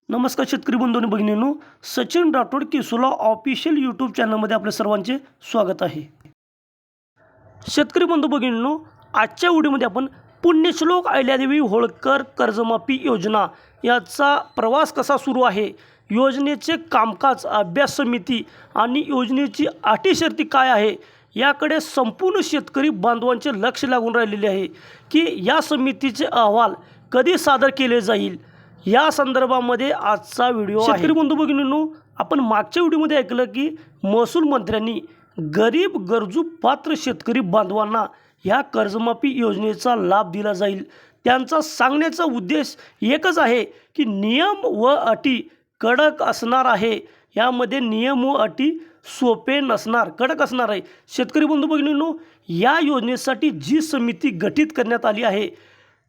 नमस्कार शेतकरी बंधू आणि भगिनींनो, सचिन राठोड केसुला ऑफिशियल यूट्यूब चॅनलमध्ये आपल्या सर्वांचे स्वागत आहे. शेतकरी बंधू भगिनींनो, आजच्या व्हिडिओमध्ये आपण पुण्यश्लोक अहिल्यादेवी होळकर कर्जमाफी योजना याचा प्रवास कसा सुरू आहे, योजनेचे कामकाज, अभ्यास समिती आणि योजनेची अटी शर्ती काय आहे याकडे संपूर्ण शेतकरी बांधवांचे लक्ष लागून राहिलेले आहे की या समितीचे अहवाल कधी सादर केले जाईल या संदर्भामध्ये आजचा व्हिडिओ आहे. शेतकरी बंधू भगिनींनो, आपण मागच्या व्हिडिओमध्ये ऐकलं की महसूल मंत्र्यांनी गरीब गरजू पात्र शेतकरी बांधवांना ह्या कर्जमाफी योजनेचा लाभ दिला जाईल. त्यांचा सांगण्याचा उद्देश एकच आहे की नियम व अटी कडक असणार आहे. यामध्ये नियम व अटी सोपे नसणार, कडक असणार आहे. शेतकरी बंधू भगिनींनो, या योजनेसाठी जी समिती गठीत करण्यात आली आहे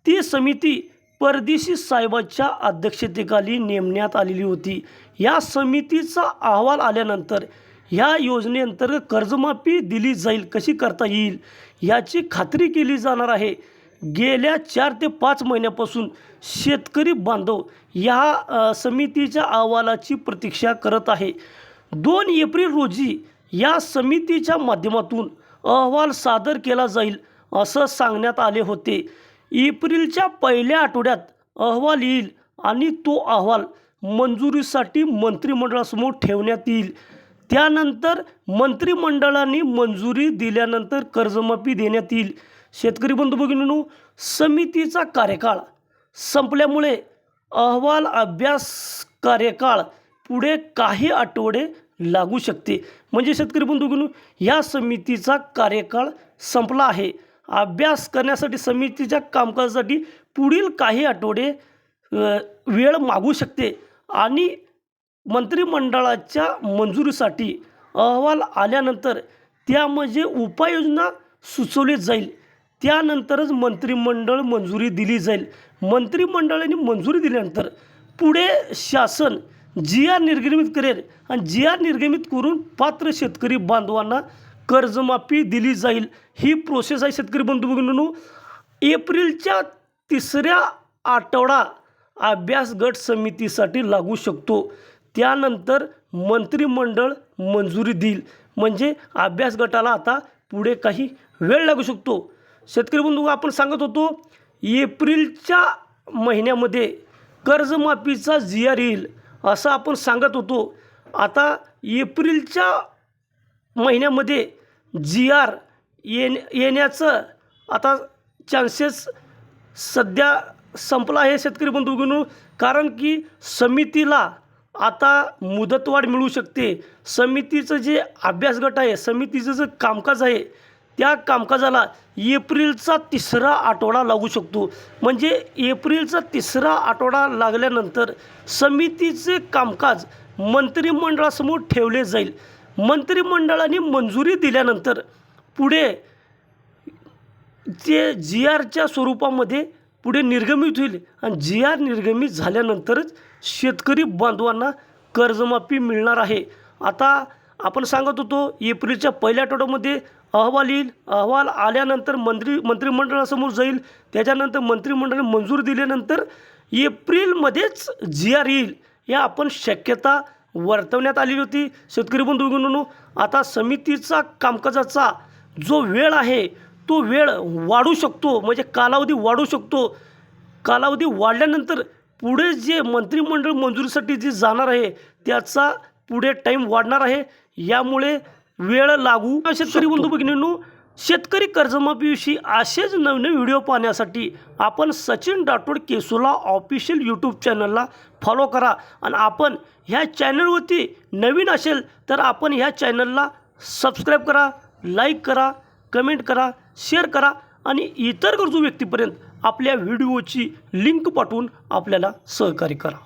ती समिती परदेशी साहेबांच्या अध्यक्षतेखाली नेमण्यात आलेली होती. या समितीचा अहवाल आल्यानंतर ह्या योजनेअंतर्गत कर्जमाफी दिली जाईल, कशी करता येईल याची खात्री केली जाणार आहे. गेल्या 4 ते 5 महिन्यापासून शेतकरी बांधव या समितीच्या अहवालाची प्रतीक्षा करत आहे. 2 एप्रिल रोजी या समितीच्या माध्यमातून अहवाल सादर केला जाईल असं सांगण्यात आले होते. एप्रिलच्या पहिल्या आठवड्यात अहवाल येईल आणि तो अहवाल मंजुरीसाठी मंत्रिमंडळासमोर ठेवण्यात येईल. त्यानंतर मंत्रिमंडळाने मंजुरी दिल्यानंतर कर्जमाफी देण्यात येईल. शेतकरी बंधू भगिनींनो, समितीचा कार्यकाळ संपल्यामुळे अहवाल अभ्यास कार्यकाळ पुढे काही आठवडे लागू शकते. म्हणजे शेतकरी बंधू भगिनींनो, या समितीचा कार्यकाळ संपला आहे. अभ्यास करण्यासाठी समितीच्या कामकाजासाठी पुढील काही आठवडे वेळ मागू शकते आणि मंत्रिमंडळाच्या मंजुरीसाठी अहवाल आल्यानंतर त्यामध्ये उपाययोजना सुचवली जाईल. त्यानंतरच मंत्रिमंडळ मंजुरी दिली जाईल. मंत्रिमंडळाने मंजुरी दिल्यानंतर पुढे शासन GR निर्गमित करेल आणि GR निर्गमित करून पात्र शेतकरी बांधवांना कर्जमाफी दिली जाईल. ही प्रोसेस आहे. शेतकरी बंधू भगिनींनो, एप्रिलच्या 3ऱ्या आठवडा अभ्यास गट समितीसाठी लागू शकतो. त्यानंतर मंत्रिमंडळ मंजुरी देईल. म्हणजे अभ्यास गटाला आता पुढे काही वेळ लागू शकतो. शेतकरी बंधू, आपण सांगत होतो एप्रिलच्या महिन्यामध्ये कर्जमाफीचा GR येईल असं आपण सांगत होतो. आता एप्रिलच्या महिन्यामध्ये GR येण्याचं आता चान्सेस सध्या संपला आहे. शेतकरी बंधू भगिनींनो, कारण की समितीला आता मुदतवाढ मिळू शकते. समितीचं जे अभ्यास गट आहे, समितीचं जे कामकाज आहे, त्या कामकाजाला एप्रिलचा 3रा आठवडा लागू शकतो. म्हणजे एप्रिलचा 3रा आठवडा लागल्यानंतर समितीचे कामकाज मंत्रिमंडळासमोर ठेवले जाईल. मंत्रिमंडळाने मंजुरी दिल्यानंतर पुढे ते GRच्या स्वरूपामध्ये पुढे निर्गमित होईल आणि GR निर्गमित झाल्यानंतरच शेतकरी बांधवांना कर्जमाफी मिळणार आहे. आता आपण सांगत होतो एप्रिलच्या पहिल्या आठवड्यामध्ये अहवाल येईल. अहवाल आल्यानंतर मंत्रिमंडळासमोर जाईल. त्याच्यानंतर मंत्रिमंडळाने मंजुरी दिल्यानंतर एप्रिलमध्येच GR येईल या आपण शक्यता वर्तवण्यात आलेली होती. शेतकरी बंधू भगिनींनो, आता समितीचा कामकाजाचा जो वेळ आहे तो वेळ वाढू शकतो. म्हणजे कालावधी वाढू शकतो. कालावधी वाढल्यानंतर पुढे जे मंत्रिमंडळ मंजुरीसाठी जे जाणार आहे त्याचा पुढे टाईम वाढणार आहे. यामुळे वेळ लागू. शेतकरी बंधू भगिनींनो, शेतकरी कर्जमाफीविषयी असेच नवनवीन व्हिडिओ पाहण्यासाठी आपण सचिन राठोड केसुला ऑफिशियल यूट्यूब चॅनलला फॉलो करा. आणि आपण ह्या चॅनलवरती नवीन असेल तर आपण ह्या चॅनलला सबस्क्राईब करा, लाईक करा, कमेंट करा, शेअर करा आणि इतर गरजू व्यक्तीपर्यंत आपल्या व्हिडिओची लिंक पाठवून आपल्याला सहकार्य करा.